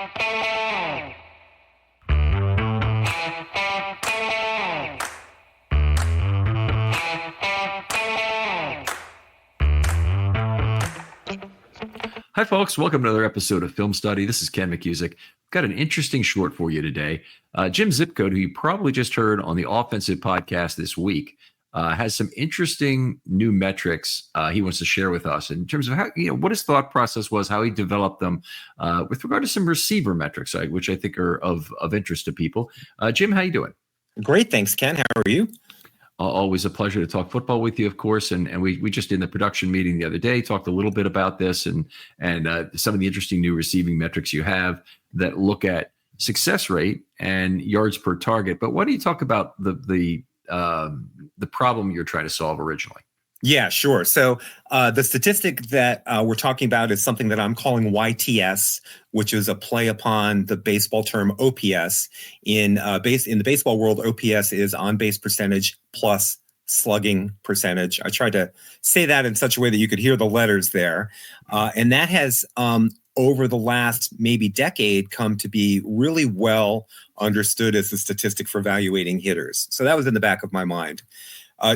Hi, folks. Welcome to another episode of Film Study. This is Ken McKusick. Got an interesting short for you today. Jim Zipcode, who you probably just heard on the Offensive podcast this week, has some interesting new metrics he wants to share with us in terms of how, what his thought process was, how he developed them with regard to some receiver metrics, which I think are of interest to people. Jim, how you doing? Great. Thanks, Ken. How are you? Always a pleasure to talk football with you, of course. And we just in the production meeting the other day talked a little bit about this and some of the interesting new receiving metrics you have that look at success rate and yards per target. But why don't you talk about the problem you're trying to solve originally? Yeah, sure. So the statistic that we're talking about is something that I'm calling YTS, which is a play upon the baseball term OPS. In the baseball world, OPS is on base percentage plus slugging percentage. I tried to say that in such a way that you could hear the letters there, and that has over the last maybe decade come to be really well understood as the statistic for evaluating hitters. So that was in the back of my mind.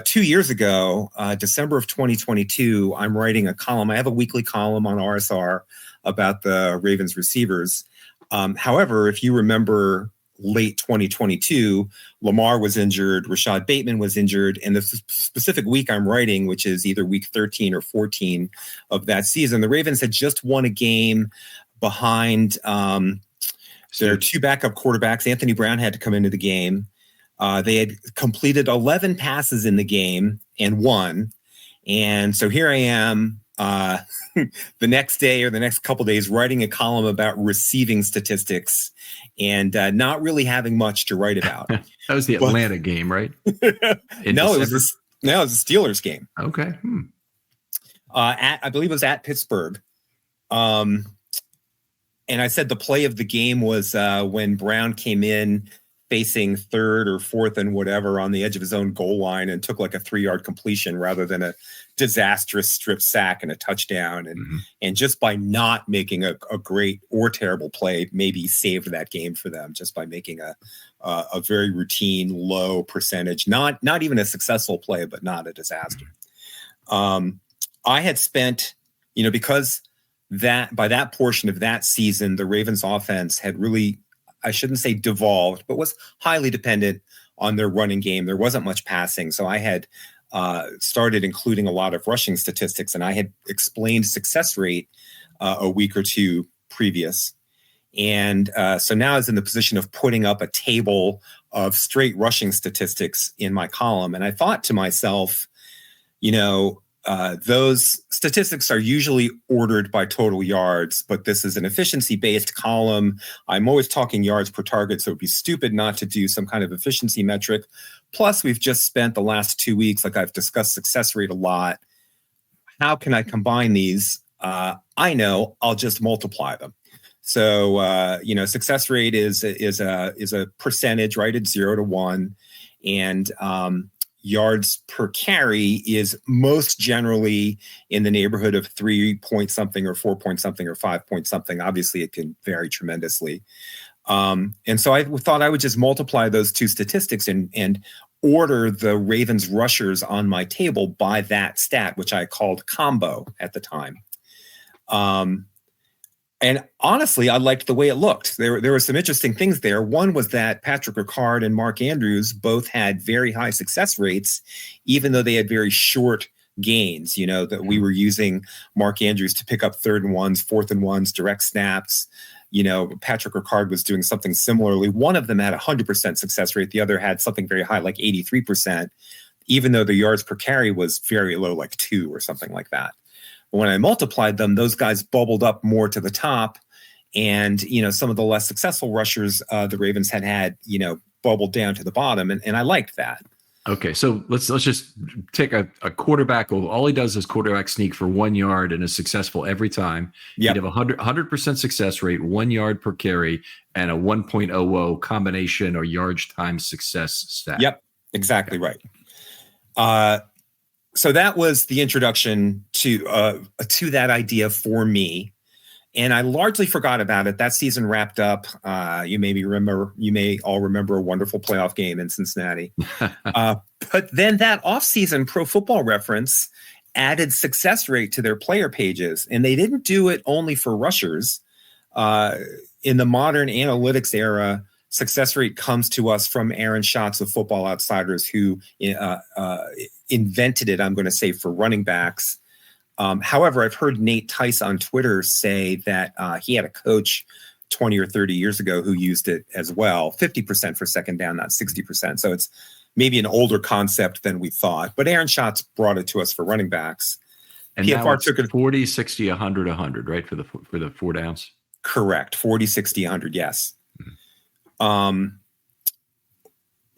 2 years ago, December of 2022, I'm writing a column. I have a weekly column on RSR about the Ravens receivers. However, if you remember late 2022, Lamar was injured, Rashad Bateman was injured, and the specific week I'm writing, which is either week 13 or 14 of that season, the Ravens had just won a game behind their two backup quarterbacks. Anthony Brown had to come into the game. They had completed 11 passes in the game and won. And so here I am the next day or the next couple of days writing a column about receiving statistics and not really having much to write about. That was the Atlanta game, right? No, it was the Steelers game. Okay. I believe it was at Pittsburgh. And I said the play of the game was when Brown came in facing third or fourth and whatever on the edge of his own goal line and took like a 3-yard completion rather than a disastrous strip sack and a touchdown. And just by not making a great or terrible play, maybe saved that game for them just by making a very routine, low percentage, not even a successful play, but not a disaster. I had spent, because that by that portion of that season, the Ravens offense had really, I shouldn't say devolved, but was highly dependent on their running game. There wasn't much passing. So I had started including a lot of rushing statistics, and I had explained success rate a week or two previous. And so now I was in the position of putting up a table of straight rushing statistics in my column. And I thought to myself, those statistics are usually ordered by total yards, but this is an efficiency-based column. I'm always talking yards per target, so it'd be stupid not to do some kind of efficiency metric. Plus, we've just spent the last 2 weeks, like I've discussed success rate a lot. How can I combine these? I know I'll just multiply them. So, success rate is a percentage, right? It's 0 to 1, and yards per carry is most generally in the neighborhood of 3 point something or 4 point something or 5 point something. Obviously, it can vary tremendously. And so I thought I would just multiply those two statistics and order the Ravens rushers on my table by that stat, which I called combo at the time. And honestly, I liked the way it looked. There were some interesting things there. One was that Patrick Ricard and Mark Andrews both had very high success rates, even though they had very short gains. That we were using Mark Andrews to pick up 3rd and 1s, 4th and 1s, direct snaps. Patrick Ricard was doing something similarly. One of them had 100% success rate. The other had something very high, like 83%, even though the yards per carry was very low, like 2 or something like that. When I multiplied them, those guys bubbled up more to the top. And, some of the less successful rushers the Ravens had, bubbled down to the bottom. And I liked that. Okay, so let's just take a quarterback. All he does is quarterback sneak for 1 yard and is successful every time. Yep. He'd have 100% success rate, 1 yard per carry, and a 1.00 combination or yards times success stat. Yep, exactly right. So that was the introduction to that idea for me. And I largely forgot about it. That season wrapped up. You may all remember a wonderful playoff game in Cincinnati. But then that offseason, Pro Football Reference added success rate to their player pages. And they didn't do it only for rushers. In the modern analytics era, success rate comes to us from Aaron Schatz of Football Outsiders, who invented it, I'm going to say, for running backs. However, I've heard Nate Tice on Twitter say that he had a coach 20 or 30 years ago who used it as well, 50% for second down, not 60%. So it's maybe an older concept than we thought. But Aaron Schatz brought it to us for running backs. And PFR took it 40, 60, 100, 100, right, for the 4 downs? Correct. 40, 60, 100, yes. Mm-hmm.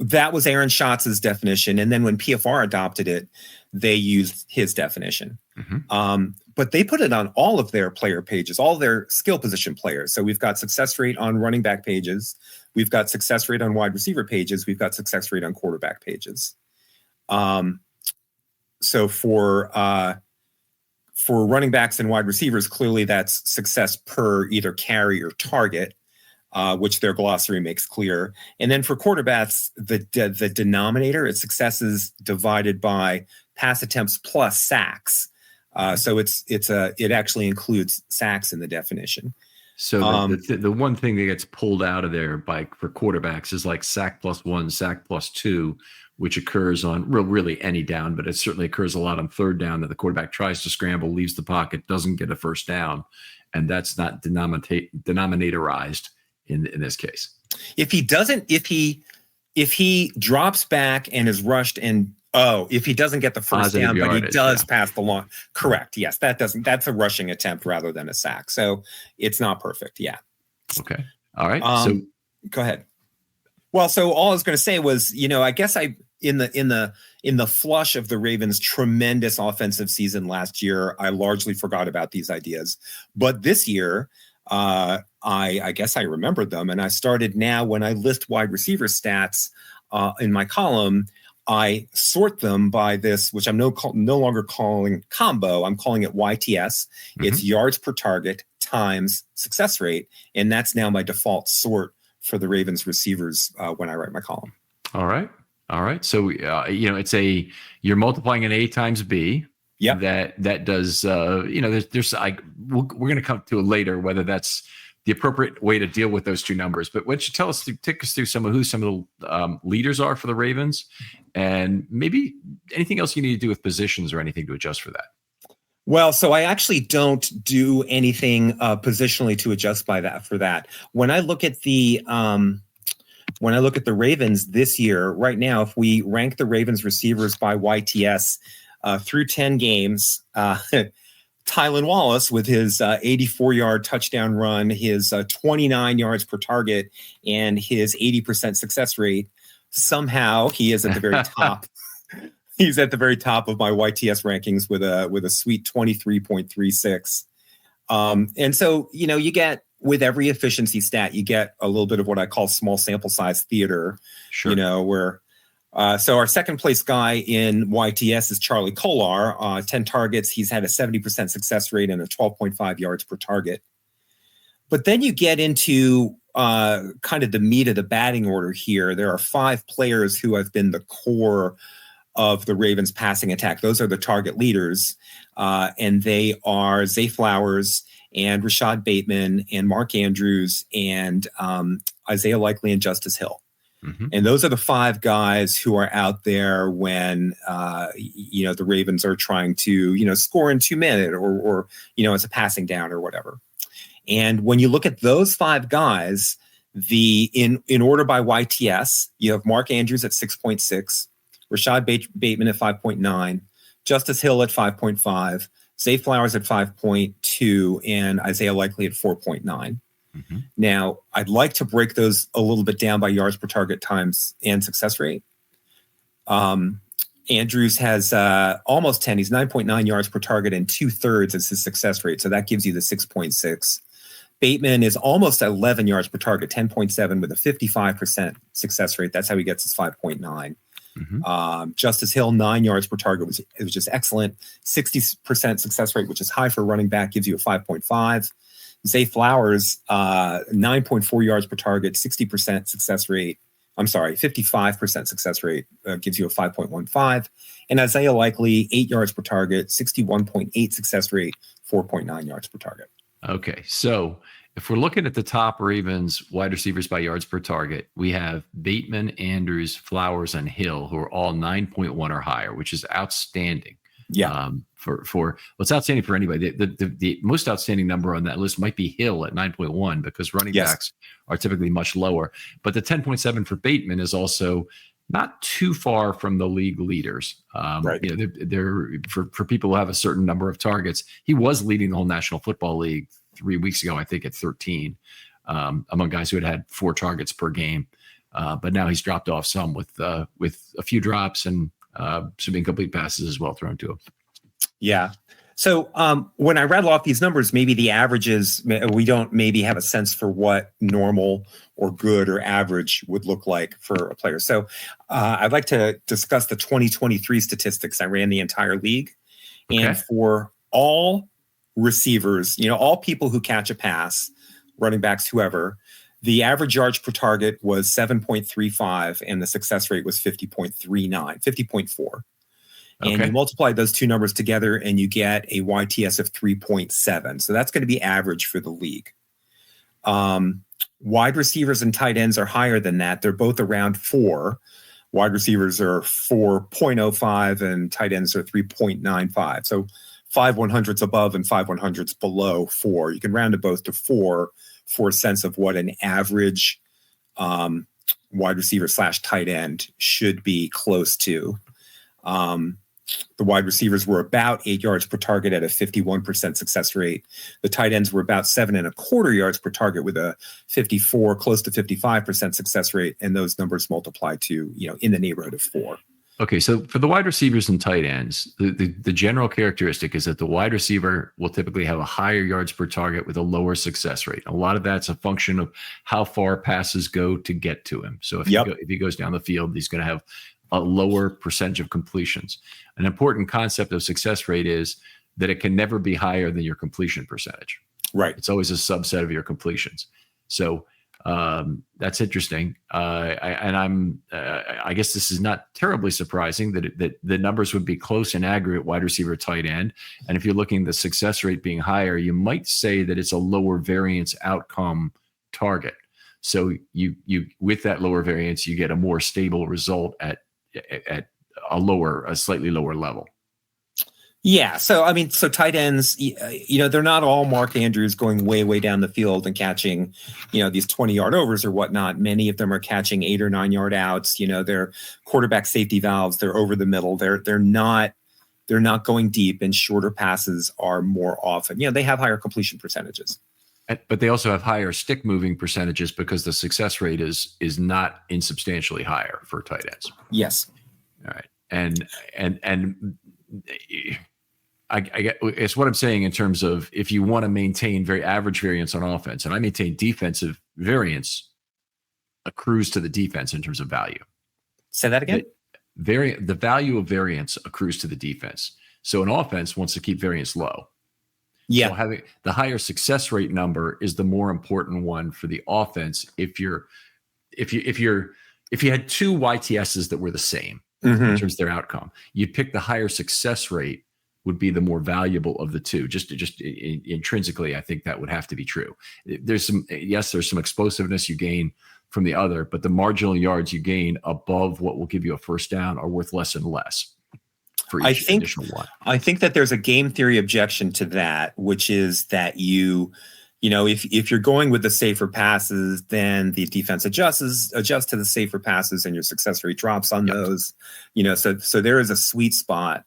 That was Aaron Schatz's definition. And then when PFR adopted it, they used his definition. Mm-hmm. But they put it on all of their player pages, all their skill position players. So we've got success rate on running back pages. We've got success rate on wide receiver pages. We've got success rate on quarterback pages. So for running backs and wide receivers, clearly that's success per either carry or target, which their glossary makes clear. And then for quarterbacks, the denominator, its successes divided by pass attempts plus sacks. So it actually includes sacks in the definition. So the one thing that gets pulled out of there for quarterbacks is like sack +1, sack +2, which occurs on really any down, but it certainly occurs a lot on third down that the quarterback tries to scramble, leaves the pocket, doesn't get a first down, and that's not denominatorized in this case. If he drops back and is rushed and if he doesn't get the first down, but he does pass the long. Correct. Yes, that's a rushing attempt rather than a sack. So it's not perfect. Yeah. Okay. All right. So go ahead. Well, so all I was going to say was, I guess in the flush of the Ravens' tremendous offensive season last year, I largely forgot about these ideas. But this year, I guess I remembered them, and I started now when I list wide receiver stats in my column. I sort them by this, which I'm no longer calling combo. I'm calling it YTS. Mm-hmm. It's yards per target times success rate. And that's now my default sort for the Ravens receivers when I write my column. All right. So, it's you're multiplying an A times B. Yeah. That does, there's we're going to come to it later, whether that's the appropriate way to deal with those two numbers. But why don't you take us through some of the leaders are for the Ravens, and maybe anything else you need to do with positions or anything to adjust for that? Well, so I actually don't do anything positionally to adjust for that. When I look at the Ravens this year, right now, if we rank the Ravens receivers by YTS through 10 games, Tylan Wallace with his 84-yard touchdown run, his 29 yards per target, and his 80% success rate, somehow he is at the very top. He's at the very top of my YTS rankings with a sweet 23.36. And so, you get, with every efficiency stat, you get a little bit of what I call small sample size theater. Sure. Where so our second place guy in YTS is Charlie Kolar, 10 targets. He's had a 70% success rate and a 12.5 yards per target. But then you get into kind of the meat of the batting order here. There are 5 players who have been the core of the Ravens passing attack. Those are the target leaders. And they are Zay Flowers and Rashad Bateman and Mark Andrews and Isaiah Likely and Justice Hill. Mm-hmm. And those are the 5 guys who are out there when, the Ravens are trying to, score in 2 minutes or as a passing down or whatever. And when you look at those 5 guys, in order by YTS, you have Mark Andrews at 6.6, Rashad Bateman at 5.9, Justice Hill at 5.5, Zay Flowers at 5.2, and Isaiah Likely at 4.9. Mm-hmm. Now, I'd like to break those a little bit down by yards per target times and success rate. Andrews has almost 10. He's 9.9 yards per target, and 2/3 is his success rate. So that gives you the 6.6. Bateman is almost 11 yards per target, 10.7 with a 55% success rate. That's how he gets his 5.9. Mm-hmm. Justice Hill, 9 yards per target, which is just excellent. 60% success rate, which is high for a running back, gives you a 5.5. Zay Flowers, 9.4 yards per target, 60% success rate. I'm sorry, 55% success rate gives you a 5.15. And Isaiah Likely, 8 yards per target, 61.8 success rate, 4.9 yards per target. Okay, so if we're looking at the top Ravens wide receivers by yards per target, we have Bateman, Andrews, Flowers, and Hill, who are all 9.1 or higher, which is outstanding. Yeah. For what's outstanding for anybody. The most outstanding number on that list might be Hill at 9.1 because running backs are typically much lower. But the 10.7 for Bateman is also not too far from the league leaders. Right. You know, they're for people who have a certain number of targets. He was leading the whole National Football League 3 weeks ago, I think, at 13 among guys who had 4 targets per game. But now he's dropped off some with a few drops and some incomplete passes as well thrown to him. Yeah. So when I rattle off these numbers, maybe the averages, we don't maybe have a sense for what normal or good or average would look like for a player. So I'd like to discuss the 2023 statistics. I ran the entire league. Okay. And for all receivers, you know, all people who catch a pass, running backs, whoever, the average yards per target was 7.35 and the success rate was 50.4. And you multiply those two numbers together and you get a YTS of 3.7. So that's going to be average for the league. Wide receivers and tight ends are higher than that. They're both around 4. Wide receivers are 4.05 and tight ends are 3.95. So 5 100s above and 5 100s below 4. You can round it both to 4 for a sense of what an average wide receiver / tight end should be close to. The wide receivers were about 8 yards per target at a 51% success rate. The tight ends were about 7.25 yards per target with a 54, close to 55% success rate. And those numbers multiply to, you know, in the neighborhood of 4. Okay, so for the wide receivers and tight ends, the general characteristic is that the wide receiver will typically have a higher yards per target with a lower success rate. A lot of that's a function of how far passes go to get to him. So if he goes down the field, he's going to have a lower percentage of completions. An important concept of success rate is that it can never be higher than your completion percentage. Right. It's always a subset of your completions. So that's interesting. I guess this is not terribly surprising that the numbers would be close in aggregate wide receiver, tight end. And if you're looking at the success rate being higher, you might say that it's a lower variance outcome target. So you with that lower variance, you get a more stable result at a slightly lower level. Yeah. So, I mean, so tight ends, you know, they're not all Mark Andrews going way, way down the field and catching, you know, these 20-yard overs or whatnot. Many of them are catching 8 or 9 yard outs. You know, they're quarterback safety valves. They're over the middle. They're not going deep, and shorter passes are more often. You know, they have higher completion percentages. But they also have higher stick moving percentages because the success rate is not insubstantially higher for tight ends. Yes. All right. And I get it's what I'm saying in terms of if you want to maintain very average variance on offense, and I maintain defensive variance accrues to the defense in terms of value. Say that again. The value of variance accrues to the defense. So an offense wants to keep variance low. Yeah. So having the higher success rate number is the more important one for the offense. If you had 2 YTSs that were the same in terms of their outcome, you'd pick the higher success rate would be the more valuable of the two. Just intrinsically, I think that would have to be true. There's some explosiveness you gain from the other, but the marginal yards you gain above what will give you a first down are worth less and less. I think that there's a game theory objection to that, which is that you know, if you're going with the safer passes, then the defense adjusts to the safer passes, and your success rate drops on those. You know, so there is a sweet spot.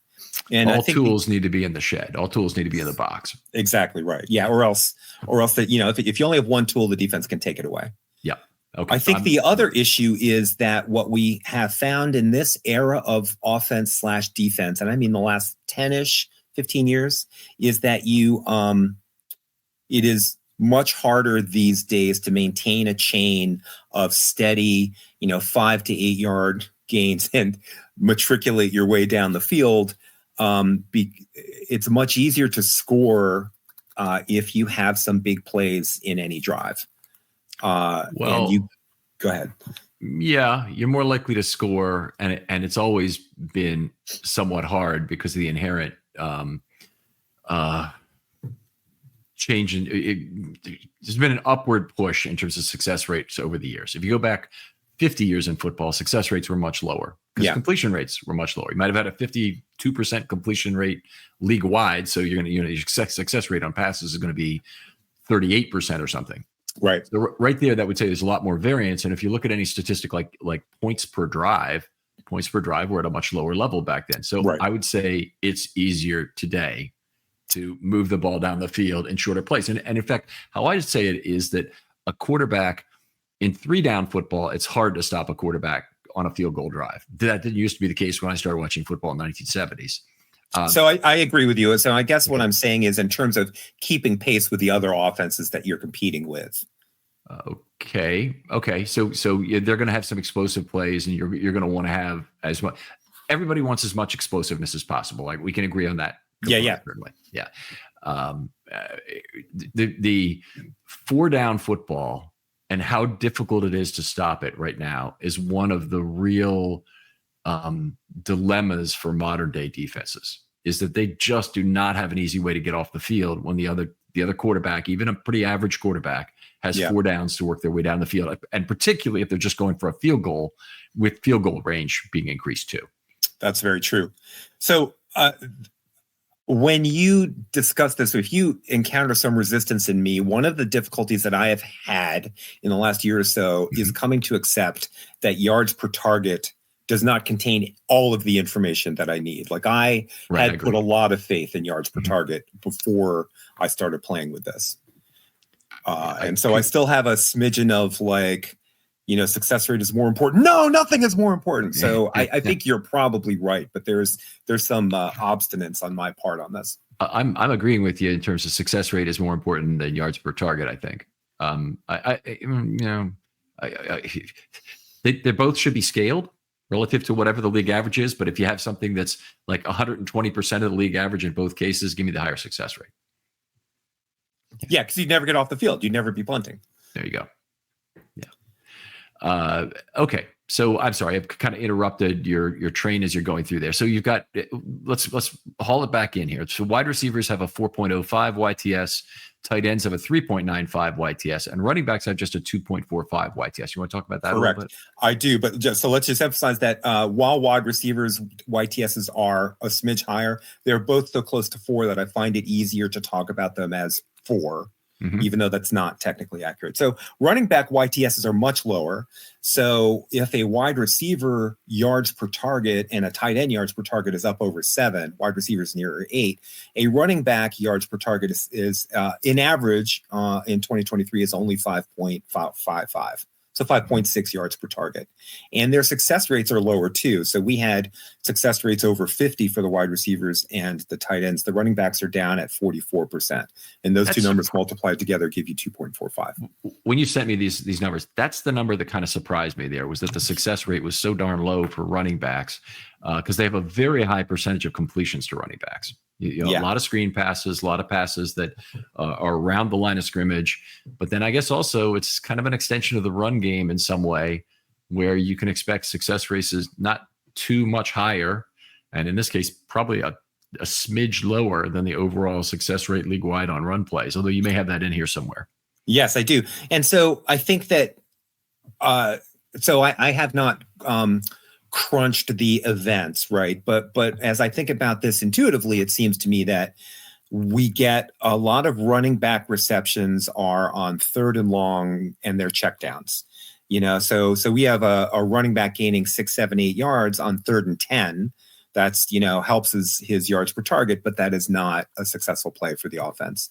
And all tools need to be in the shed. All tools need to be in the box. Exactly right. Yeah, or else that, you know, if you only have one tool, the defense can take it away. Yeah. Okay. I think the other issue is that what we have found in this era of offense / defense, and I mean the last 10-ish, 15 years, is that it is much harder these days to maintain a chain of steady, you know, 5 to 8 yard gains and matriculate your way down the field. It's much easier to score if you have some big plays in any drive. Well, and you go ahead. Yeah, you're more likely to score, and it's always been somewhat hard because of the inherent change there's been an upward push in terms of success rates over the years. If you go back 50 years in football, success rates were much lower because completion rates were much lower. You might have had a 52% completion rate league wide, so you're going to your success rate on passes is going to be 38% or something. Right. So right there, that would say there's a lot more variance. And if you look at any statistic like points per drive were at a much lower level back then. So I would say it's easier today to move the ball down the field in shorter plays. And in fact, how I say it is that a quarterback in 3-down football, it's hard to stop a quarterback on a field goal drive. That didn't used to be the case when I started watching football in the 1970s. So I agree with you. So I guess what I'm saying is in terms of keeping pace with the other offenses that you're competing with. Okay. So they're going to have some explosive plays, and you're going to want to have as much. Everybody wants as much explosiveness as possible. Like we can agree on that. Certainly. Yeah. The 4-down football and how difficult it is to stop it right now is one of the real dilemmas for modern day defenses. Is that they just do not have an easy way to get off the field when the other quarterback, even a pretty average quarterback, has 4 downs to work their way down the field, and particularly if they're just going for a field goal, with field goal range being increased too. That's very true. So when you discuss this, if you encounter some resistance in me, one of the difficulties that I have had in the last year or so is coming to accept that yards per target does not contain all of the information that I need. Like I had put a lot of faith in yards per target before I started playing with this. And so I still have a smidgen of success rate is more important. No, nothing is more important. So I think you're probably right, but there's some obstinance on my part on this. I'm agreeing with you in terms of success rate is more important than yards per target. I think they both should be scaled relative to whatever the league average is. But if you have something that's like 120% of the league average in both cases, give me the higher success rate. Yeah, because you'd never get off the field. You'd never be punting. There you go. Yeah. Okay. So I'm sorry, I've kind of interrupted your train as you're going through there. So you've got, let's haul it back in here. So wide receivers have a 4.05 YTS, tight ends have a 3.95 YTS, and running backs have just a 2.45 YTS. You want to talk about that a little bit? I do, but let's just emphasize that while wide receivers YTSs are a smidge higher, they're both so close to 4 that I find it easier to talk about them as 4. Even though that's not technically accurate. So running back YTSs are much lower. So if a wide receiver yards per target and a tight end yards per target is up over 7, wide receivers nearer 8, a running back yards per target is in average in 2023 is only 5.55. So 5.6 yards per target. And their success rates are lower too. So we had success rates over 50 for the wide receivers and the tight ends. The running backs are down at 44%. And those two numbers multiplied together give you 2.45. When you sent me these numbers, that's the number that kind of surprised me there, was that the success rate was so darn low for running backs because they have a very high percentage of completions to running backs. A lot of screen passes, a lot of passes that are around the line of scrimmage. But then I guess also it's kind of an extension of the run game in some way where you can expect success rates is not too much higher. And in this case, probably a smidge lower than the overall success rate league-wide on run plays, although you may have that in here somewhere. Yes, I do. And so I think that I have not crunched the events, right? But as I think about this intuitively, it seems to me that we get a lot of running back receptions are on 3rd and long and they're checkdowns. So we have a running back gaining 6, 7, 8 yards on 3rd and 10. That's, helps his yards per target, but that is not a successful play for the offense.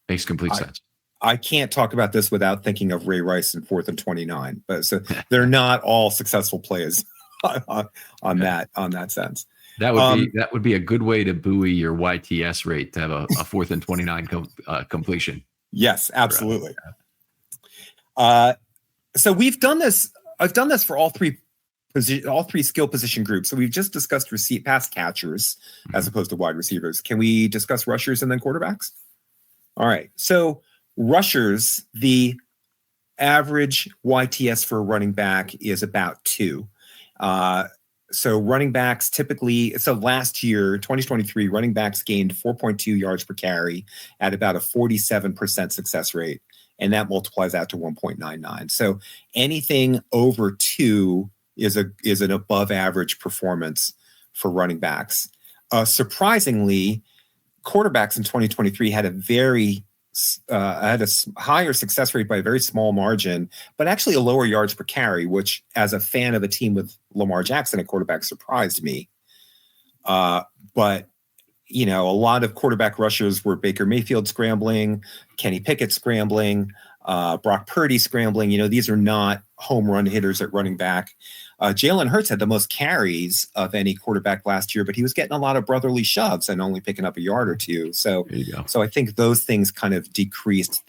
Makes complete sense. I can't talk about this without thinking of Ray Rice in 4th and 29, but so they're not all successful plays on that sense. That would be a good way to buoy your YTS rate to have a 4th and 29 completion. Yes, absolutely. So we've done this. I've done this for all three skill position groups. So we've just discussed pass catchers as opposed to wide receivers. Can we discuss rushers and then quarterbacks? All right. So rushers, the average YTS for a running back is about 2. So running backs typically, so last year, 2023, running backs gained 4.2 yards per carry at about a 47% success rate. And that multiplies out to 1.99. So anything over 2 is an above average performance for running backs. Surprisingly, quarterbacks in 2023 had a higher success rate by a very small margin, but actually a lower yards per carry, which as a fan of a team with Lamar Jackson at quarterback surprised me. But, a lot of quarterback rushers were Baker Mayfield scrambling, Kenny Pickett scrambling, Brock Purdy scrambling. These are not home run hitters at running back. Jalen Hurts had the most carries of any quarterback last year, but he was getting a lot of brotherly shoves and only picking up a yard or 2. So I think those things kind of decreased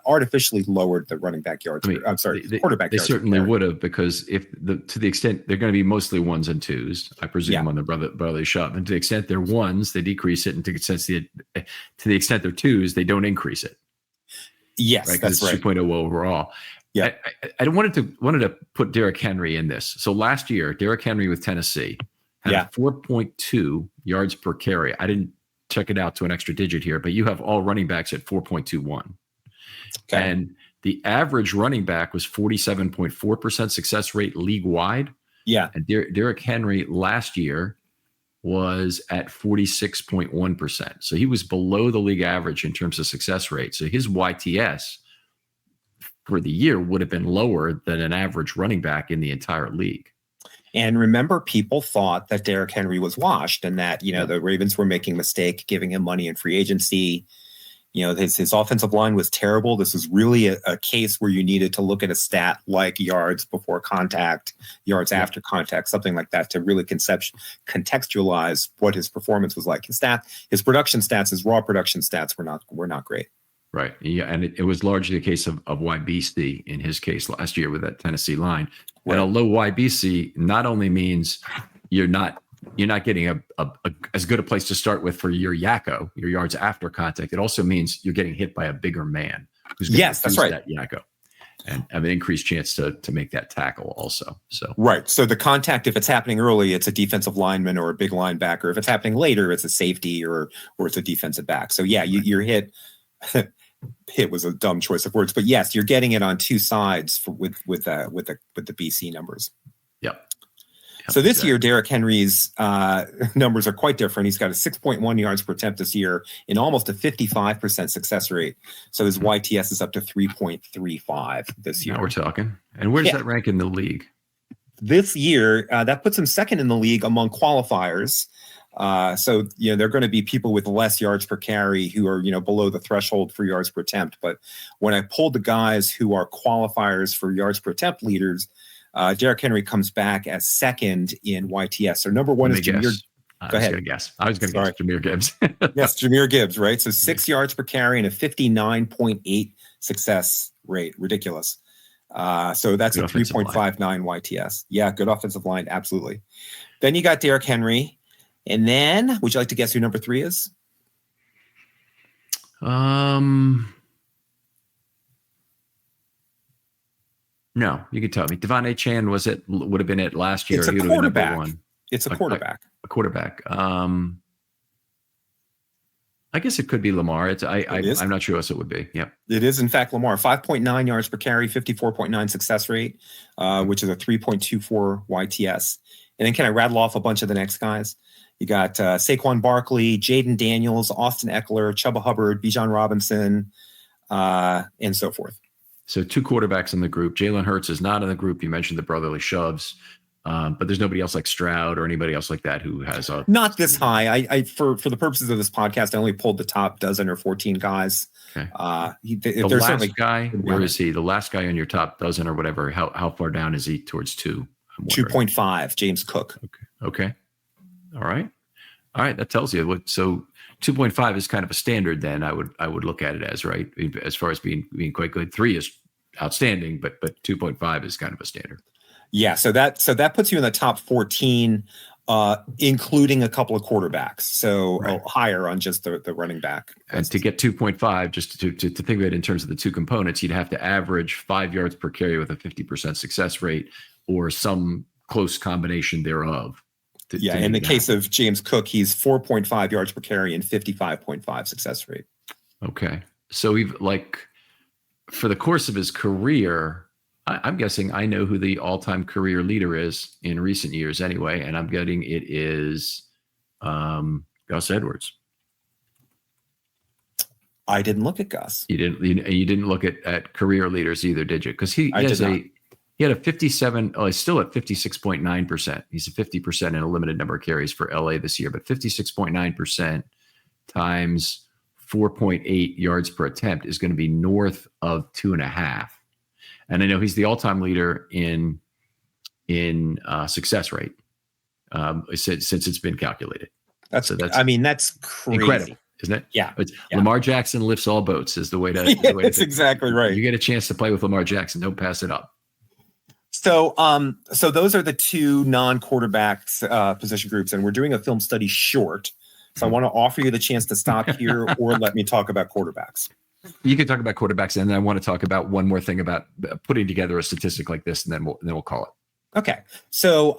artificially lowered the running back yards. Quarterback yards. They certainly would have, because to the extent they're going to be mostly 1s and 2s, I presume, on the brotherly shove. And to the extent they're 1s, they decrease it. And to the extent they're 2s, they don't increase it. Yes, right? That's right. 2.0 overall. Yeah, I wanted to put Derrick Henry in this. So last year, Derrick Henry with Tennessee had 4.2 yards per carry. I didn't check it out to an extra digit here, but you have all running backs at 4.21. Okay. And the average running back was 47.4% success rate league wide. Yeah. And Derrick Henry last year was at 46.1%. So he was below the league average in terms of success rate. So his YTS for the year would have been lower than an average running back in the entire league. And remember, people thought that Derrick Henry was washed and that, the Ravens were making a mistake giving him money in free agency. His offensive line was terrible. This was really a case where you needed to look at a stat like yards before contact, yards after contact, something like that, to really contextualize what his performance was like. His production stats, his raw production stats were not great. Right. Yeah. And it was largely a case of YBC in his case last year with that Tennessee line. Right. And a low YBC not only means you're not getting as good a place to start with for your Yakko, your yards after contact. It also means you're getting hit by a bigger man who's going to that's right. that Yakko and have an increased chance to make that tackle also. So right. So the contact, if it's happening early, it's a defensive lineman or a big linebacker. If it's happening later, it's a safety or it's a defensive back. So you're hit. Hit was a dumb choice of words, but yes, you're getting it on 2 sides with the BC numbers. Yep. So this year, Derrick Henry's numbers are quite different. He's got a 6.1 yards per attempt this year and almost a 55% success rate. So his YTS is up to 3.35 this year. Now we're talking. And where does that rank in the league? This year, that puts him second in the league among qualifiers. So they're going to be people with less yards per carry who are below the threshold for yards per attempt. But when I pulled the guys who are qualifiers for yards per attempt leaders, Derrick Henry comes back as second in YTS. So number 1 is Jahmyr. Go ahead. I was going to guess Jahmyr Gibbs. Yes, Jahmyr Gibbs, right? So 6 yards per carry and a 59.8 success rate. Ridiculous. So that's good a 3.59 YTS. Yeah, good offensive line. Absolutely. Then you got Derrick Henry. And then, would you like to guess who number 3 is? No, you can tell me. Devon A. Chan would have been it last year. It's a quarterback. It's a quarterback. A quarterback. I guess it could be Lamar. I'm not sure who else it would be. Yep. It is, in fact, Lamar. 5.9 yards per carry, 54.9 success rate, which is a 3.24 YTS. And then can I rattle off a bunch of the next guys? You got Saquon Barkley, Jaden Daniels, Austin Eckler, Chuba Hubbard, Bijan Robinson, and so forth. So 2 quarterbacks in the group. Jalen Hurts is not in the group. You mentioned the brotherly shoves, but there's nobody else like Stroud or anybody else like that who has a not this high. I for the purposes of this podcast, I only pulled the top 12 or 14 guys. Okay. The last guy, where is he? The last guy on your top 12 or whatever. How far down is he towards 2? 2.5. James Cook. Okay. All right. That tells you what. So 2.5 is kind of a standard. Then I would look at it as, right, as far as being quite good. 3 is outstanding, but 2.5 is kind of a standard. Yeah. So that puts you in the top 14 including a couple of quarterbacks, so higher on just the running back. And to get 2.5, just to think of it in terms of the two components, you'd have to average 5 yards per carry with a 50% success rate, or some close combination thereof. In the case of James Cook, he's 4.5 yards per carry and 55.5 success rate. Okay, so we've for the course of his career, I'm guessing I know who the all-time career leader is in recent years anyway, and I'm getting it is Gus Edwards. I didn't look at Gus. You didn't look at career leaders either, did you? Because he had a 57. Oh, he's still at 56.9%. He's a 50% in a limited number of carries for LA this year, but 56.9% times 4.8 yards per attempt is going to be north of 2.5. And I know he's the all-time leader in success rate since it's been calculated. That's crazy. Incredible, isn't it? Yeah. Lamar Jackson lifts all boats is the way to. That's exactly right. You get a chance to play with Lamar Jackson, don't pass it up. So, so those are the two non-quarterbacks position groups, and we're doing a film study short. So I want to offer you the chance to stop here or let me talk about quarterbacks. You can talk about quarterbacks, and then I want to talk about one more thing about putting together a statistic like this, and then we'll call it. Okay. So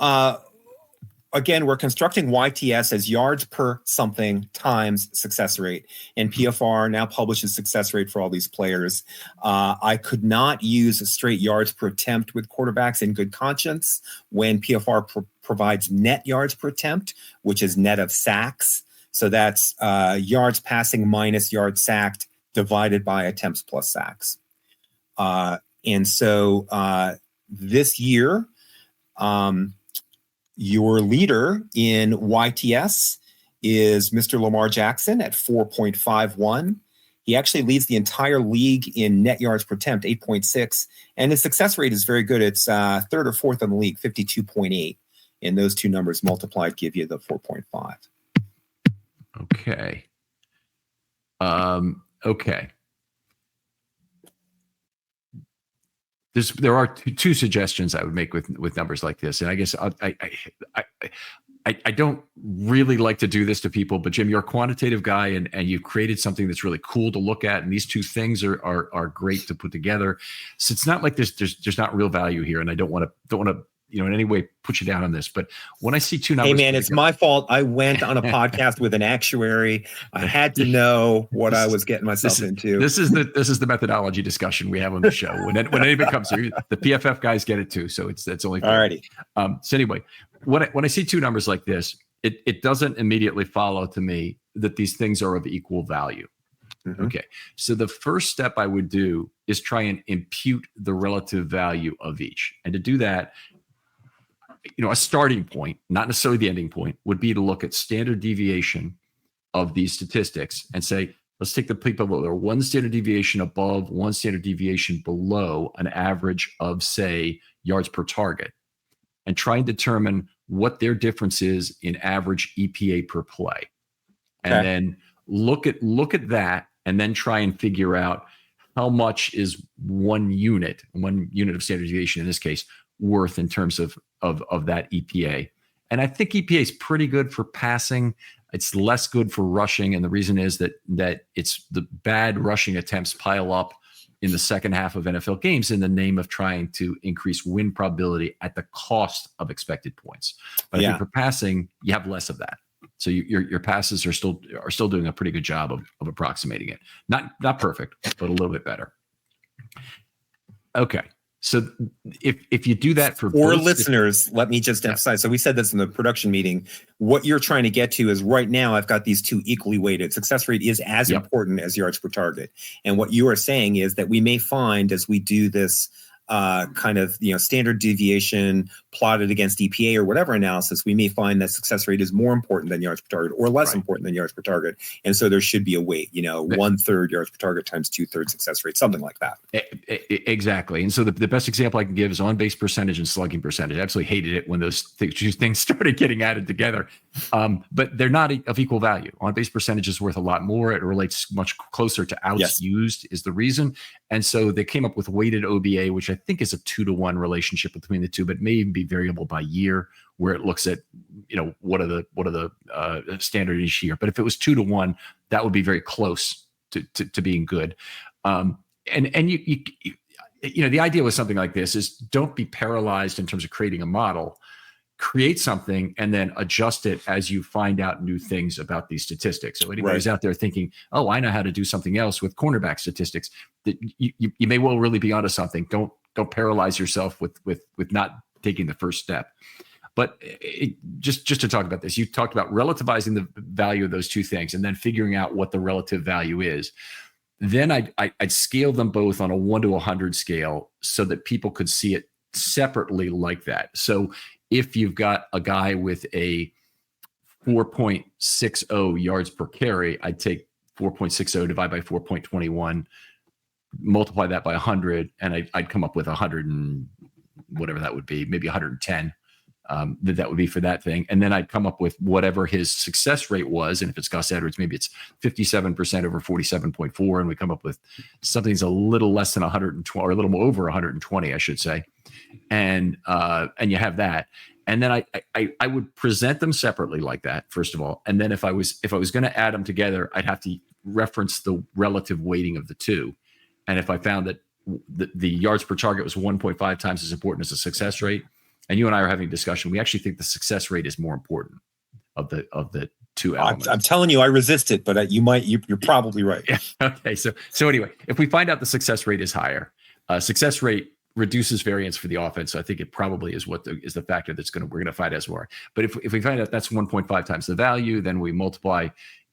again, we're constructing YTS as yards per something times success rate, and PFR now publishes success rate for all these players. I could not use straight yards per attempt with quarterbacks in good conscience when PFR provides net yards per attempt, which is net of sacks. So that's yards passing minus yards sacked divided by attempts plus sacks. And so this year, your leader in YTS is Mr. Lamar Jackson at 4.51. He actually leads the entire league in net yards per attempt, 8.6. And his success rate is very good. It's third or fourth in the league, 52.8. And those two numbers multiplied give you the 4.5. Okay. Okay. There are two suggestions I would make with numbers like this, and I guess I don't really like to do this to people, but Jim, you're a quantitative guy, and you've created something that's really cool to look at, and these two things are great to put together. So it's not like there's not real value here, and I don't want to in any way put you down on this, but when I see two numbers, hey man, it's my fault. I went on a podcast with an actuary. I had to know what I was getting myself into. This is the methodology discussion we have on the show. When anybody comes here, the PFF guys get it too. So it's only fair. Alrighty. So anyway, when I see two numbers like this, it doesn't immediately follow to me that these things are of equal value. Mm-hmm. Okay. So the first step I would do is try and impute the relative value of each, and to do that, a starting point, not necessarily the ending point, would be to look at standard deviation of these statistics and say, let's take the people that are one standard deviation above, one standard deviation below an average of, say, yards per target, and try and determine what their difference is in average EPA per play. And then look at that, and then try and figure out how much is one unit of standard deviation, in this case, worth in terms of that EPA. And I think EPA is pretty good for passing. It's less good for rushing. And the reason is that it's the bad rushing attempts pile up in the second half of NFL games in the name of trying to increase win probability at the cost of expected points. But I think for passing, you have less of that. So your passes are still doing a pretty good job of approximating it. Not perfect, but a little bit better. Okay. So if you do that for listeners, let me just emphasize. So we said this in the production meeting. What you're trying to get to is right now I've got these two equally weighted. Success rate is as important as yards per target. And what you are saying is that we may find as we do this kind of standard deviation plotted against EPA or whatever analysis, we may find that success rate is more important than yards per target or less important than yards per target. And so there should be a weight, 1/3 yards per target times 2/3 success rate, something like that. Exactly. And so the best example I can give is on base percentage and slugging percentage. I absolutely hated it when those two things started getting added together. But they're not of equal value. On base percentage is worth a lot more. It relates much closer to outs used is the reason. And so they came up with weighted OBA, which I think is a 2-to-1 relationship between the two, but may even be variable by year, where it looks at, what are the standard each year. But if it was 2-to-1, that would be very close to being good. And the idea with something like this is don't be paralyzed in terms of creating a model. Create something and then adjust it as you find out new things about these statistics. So anybody who's out there thinking, oh, I know how to do something else with cornerback statistics, that you may well really be onto something. Don't paralyze yourself with not taking the first step. But just to talk about this, you talked about relativizing the value of those two things and then figuring out what the relative value is. Then I'd scale them both on a 1 to 100 scale so that people could see it separately like that. So if you've got a guy with a 4.60 yards per carry, I'd take 4.60 divided by 4.21, multiply that by 100, and I'd come up with 100 and whatever that would be, maybe 110. That would be for that thing. And then I'd come up with whatever his success rate was. And if it's Gus Edwards, maybe it's 57% over 47.4. And we come up with something's a little less than 120 or a little more over 120, I should say. And you have that. And then I would present them separately like that, first of all. And then if I was going to add them together, I'd have to reference the relative weighting of the two. And if I found that the yards per target was 1.5 times as important as the success rate, and you and I are having a discussion, we actually think the success rate is more important of the two elements. I'm telling you, I resist it, but you're probably right. Yeah. Okay. So anyway, if we find out the success rate is higher, success rate reduces variance for the offense. So I think it probably is is the factor we're going to find as more. But if we find out that's 1.5 times the value, then we multiply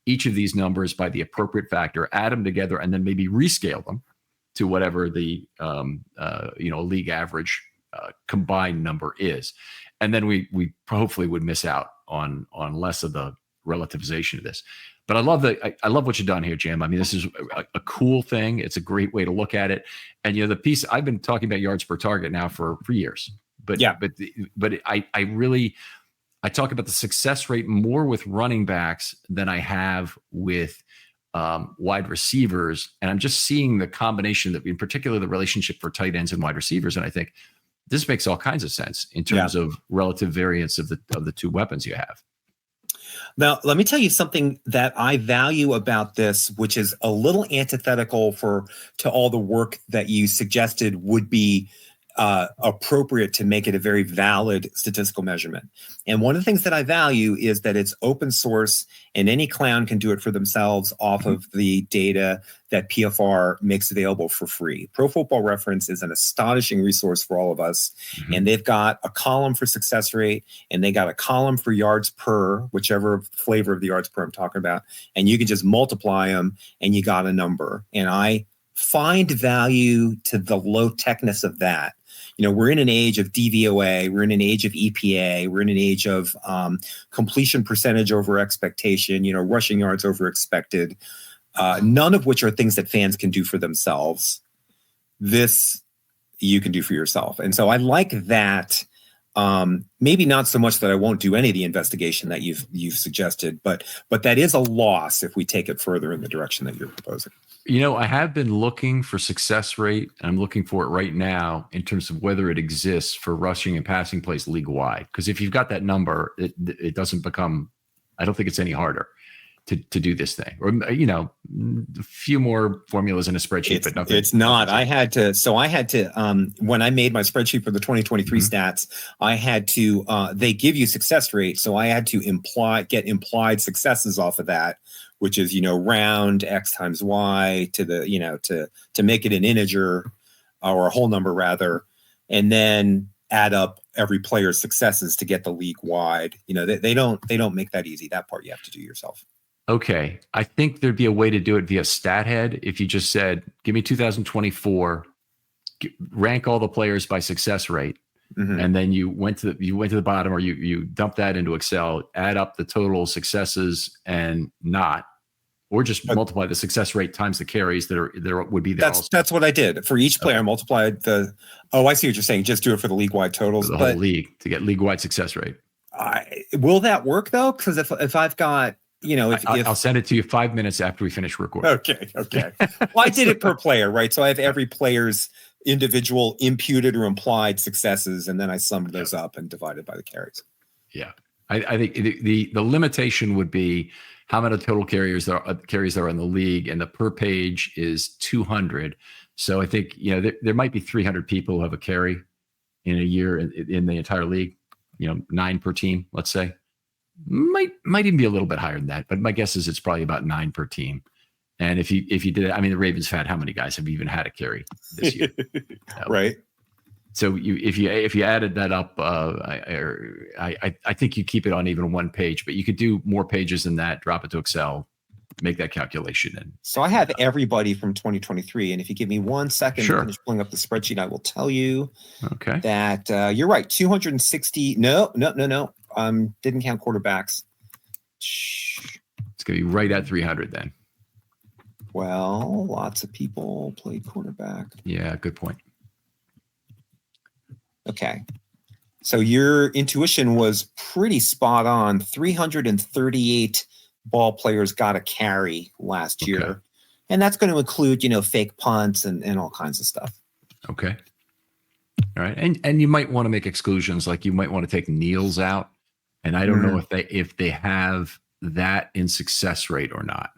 each of these numbers by the appropriate factor, add them together, and then maybe rescale them to whatever the league average combined number is. And then we hopefully would miss out on less of the relativization of this. But I love what you've done here, Jim. I mean, this is a cool thing. It's a great way to look at it. And the piece I've been talking about yards per target now for years. But I talk about the success rate more with running backs than I have with wide receivers. And I'm just seeing the combination that, in particular, the relationship for tight ends and wide receivers. And I think this makes all kinds of sense in terms of relative variance of the two weapons you have. Now, let me tell you something that I value about this, which is a little antithetical to all the work that you suggested would be appropriate to make it a very valid statistical measurement. And one of the things that I value is that it's open source and any clown can do it for themselves off of the data that PFR makes available for free. Pro Football Reference is an astonishing resource for all of us. Mm-hmm. And they've got a column for success rate and they got a column for yards per, whichever flavor of the yards per I'm talking about. And you can just multiply them and you got a number. And I find value to the low techness of that. We're in an age of DVOA, we're in an age of EPA, we're in an age of completion percentage over expectation, rushing yards over expected, none of which are things that fans can do for themselves. This you can do for yourself. And so I like that. Maybe not so much that I won't do any of the investigation that you've suggested, but that is a loss if we take it further in the direction that you're proposing. I have been looking for success rate, and I'm looking for it right now in terms of whether it exists for rushing and passing plays league wide. Because if you've got that number, it doesn't become, I don't think it's any harder to do this thing. Or, a few more formulas in a spreadsheet, but nothing. It's not. I had to, when I made my spreadsheet for the 2023 stats, I had to, they give you success rate. So I had to get implied successes off of that, which is, round X times Y to the, to make it an integer or a whole number rather, and then add up every player's successes to get the league wide. They don't make that easy. That part you have to do yourself. Okay. I think there'd be a way to do it via StatHead. If you just said, give me 2024, rank all the players by success rate. Mm-hmm. And then you went to the bottom, or you dump that into Excel, add up the total successes and not, or just multiply the success rate times the carries there would be there. That's what I did for each player. I multiplied I see what you're saying. Just do it for the league wide totals, for the whole league to get league wide success rate. Will that work though? Because if I've got, I'll send it to you 5 minutes after we finish recording. Okay. Well, I did it per player, right? So I have every player's individual imputed or implied successes, and then I summed those up and divided by the carries. Yeah, I think the limitation would be how many total carries there are in the league, and the per page is 200. So I think there might be 300 people who have a carry in a year in the entire league. 9 per team, let's say. Might even be a little bit higher than that, but my guess is it's probably about 9 per team. And if you did it, I mean, the Ravens had how many guys have even had a carry this year? Right. So if you added that up, I think you keep it on even one page, but you could do more pages than that. Drop it to Excel, make that calculation. And so I have everybody from 2023, and if you give me 1 second to finish pulling up the spreadsheet, I will tell you that you're right. 260. No. Didn't count quarterbacks. It's going to be right at 300 then. Well, lots of people played quarterback. Yeah, good point. Okay. So your intuition was pretty spot on. 338 ball players got a carry last year. And that's going to include, fake punts and all kinds of stuff. Okay. All right. And you might want to make exclusions, like you might want to take kneels out. And I don't know if they have that in success rate or not.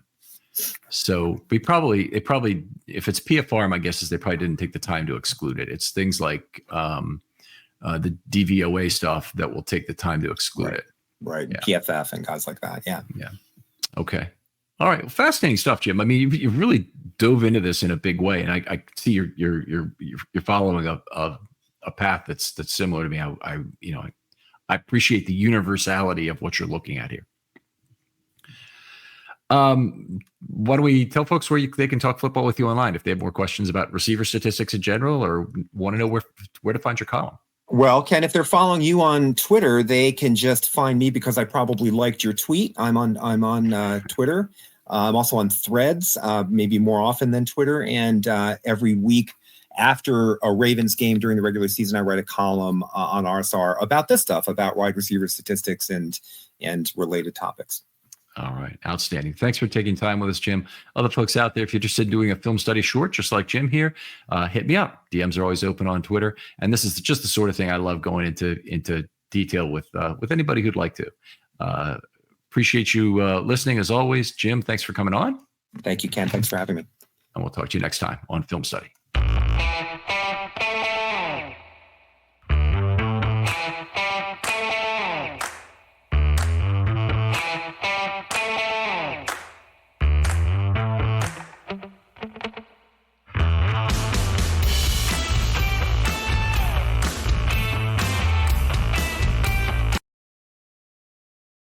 So it probably, if it's PFR, my guess is they probably didn't take the time to exclude it. It's things like the DVOA stuff that will take the time to exclude it. Right. Yeah. PFF and guys like that. Yeah. Yeah. Okay. All right. Well, fascinating stuff, Jim. I mean, you've really dove into this in a big way, and I see you're following a path that's similar to me. I appreciate the universality of what you're looking at here. Why don't we tell folks where they can talk football with you online if they have more questions about receiver statistics in general, or want to know where to find your column? Well, Ken, if they're following you on Twitter, they can just find me because I probably liked your tweet. I'm on Twitter. I'm also on Threads, maybe more often than Twitter. And every week after a Ravens game during the regular season, I write a column on RSR about this stuff, about wide receiver statistics and related topics. All right. Outstanding. Thanks for taking time with us, Jim. Other folks out there, if you're interested in doing a film study short, just like Jim here, hit me up. DMs are always open on Twitter. And this is just the sort of thing I love going into detail with anybody who'd like to. Appreciate you listening as always. Jim, thanks for coming on. Thank you, Ken. Thanks for having me. And we'll talk to you next time on Film Study.